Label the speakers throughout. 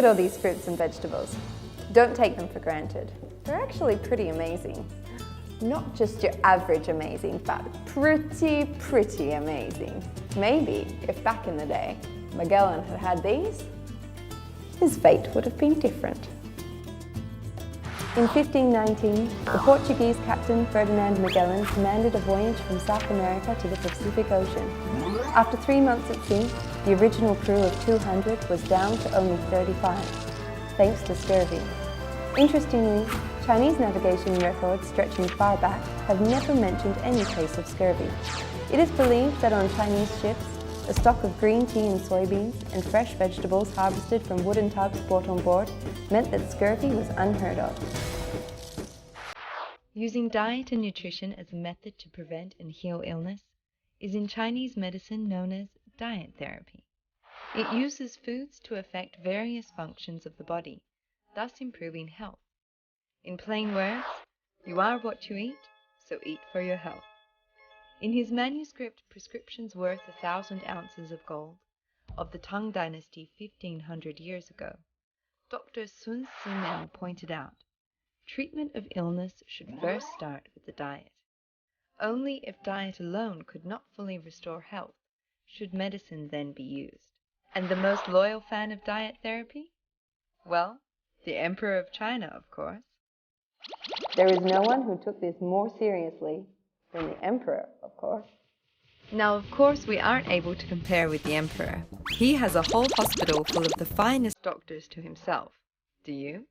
Speaker 1: at all these fruits and vegetables. Don't take them for granted. They're actually pretty amazing. Not just your average amazing, but pretty amazing. Maybe if back in the day Magellan had had these, his fate would have been different. In 1519, the Portuguese captain Ferdinand Magellan commanded a voyage from South America to the Pacific Ocean. After 3 months at sea, the original crew of 200 was down to only 35, thanks to scurvy. Interestingly, Chinese navigation records stretching far back have never mentioned any case of scurvy. It is believed that on Chinese ships, a stock of green tea and soybeans and fresh vegetables harvested from wooden tubs brought on board meant that scurvy was unheard of.
Speaker 2: Using diet and nutrition as a method to prevent and heal illness is in Chinese medicine known as diet therapy. It uses foods to affect various functions of the body, thus improving health. In plain words, you are what you eat, so eat for your health. In his manuscript Prescriptions Worth 1,000 Ounces of Gold of the Tang Dynasty 1500 years ago, Dr. Sun Simao pointed out, treatment of illness should first start with the diet. Only if diet alone could not fully restore health should medicine then be used. And the most loyal fan of diet therapy? Well, the Emperor of China, of course.
Speaker 1: There is no one who took this more seriously than the Emperor, of course.
Speaker 2: Now, of course, we aren't able to compare with the Emperor. He has a whole hospital full of the finest doctors to himself. Do you?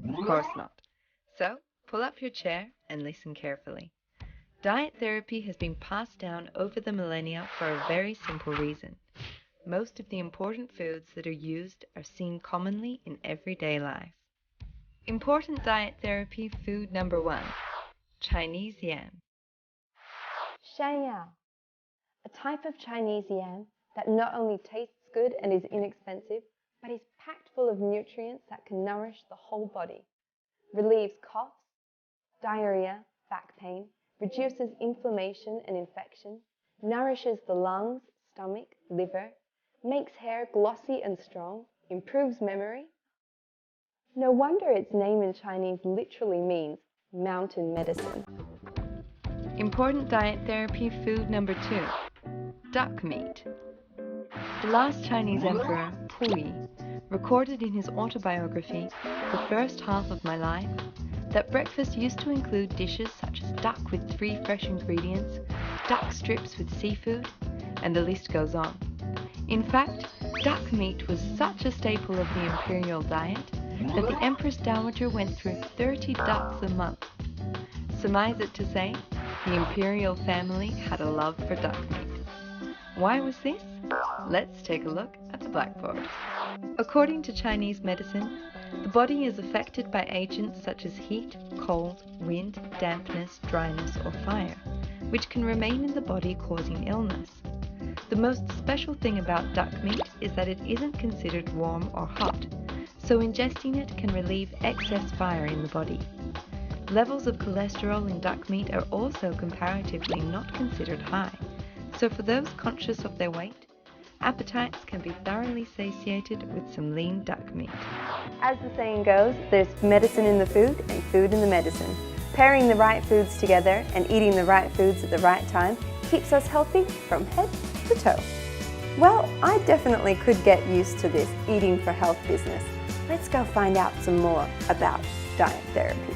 Speaker 2: Of course not. So, pull up your chair and listen carefully. Diet therapy has been passed down over the millennia for a very simple reason. Most of the important foods that are used are seen commonly in everyday life. Important diet therapy food number 1, Chinese yam.
Speaker 1: Shanyao, a type of Chinese yam that not only tastes good and is inexpensive, but is packed full of nutrients that can nourish the whole body, relieves coughs, diarrhea, back pain, reduces inflammation and infection, nourishes the lungs, stomach, liver, makes hair glossy and strong, improves memory. No wonder its name in Chinese literally means mountain medicine.
Speaker 2: Important diet therapy food number 2, duck meat. The last Chinese emperor, Puyi, recorded in his autobiography, The First Half of My Life, that breakfast used to include dishes such as duck with 3 fresh ingredients, duck strips with seafood, and the list goes on. In fact, duck meat was such a staple of the imperial diet that the Empress Dowager went through 30 ducks a month. Surmise it to say, the imperial family had a love for duck meat. Why was this? Let's take a look at the blackboard. According to Chinese medicine, the body is affected by agents such as heat, cold, wind, dampness, dryness, or fire, which can remain in the body causing illness. The most special thing about duck meat is that it isn't considered warm or hot, so ingesting it can relieve excess fire in the body. Levels of cholesterol in duck meat are also comparatively not considered high, so for those conscious of their weight, appetites can be thoroughly satiated with some lean duck meat.
Speaker 1: As the saying goes, there's medicine in the food and food in the medicine. Pairing the right foods together and eating the right foods at the right time keeps us healthy from head to toe. Well, I definitely could get used to this eating for health business. Let's go find out some more about diet therapy.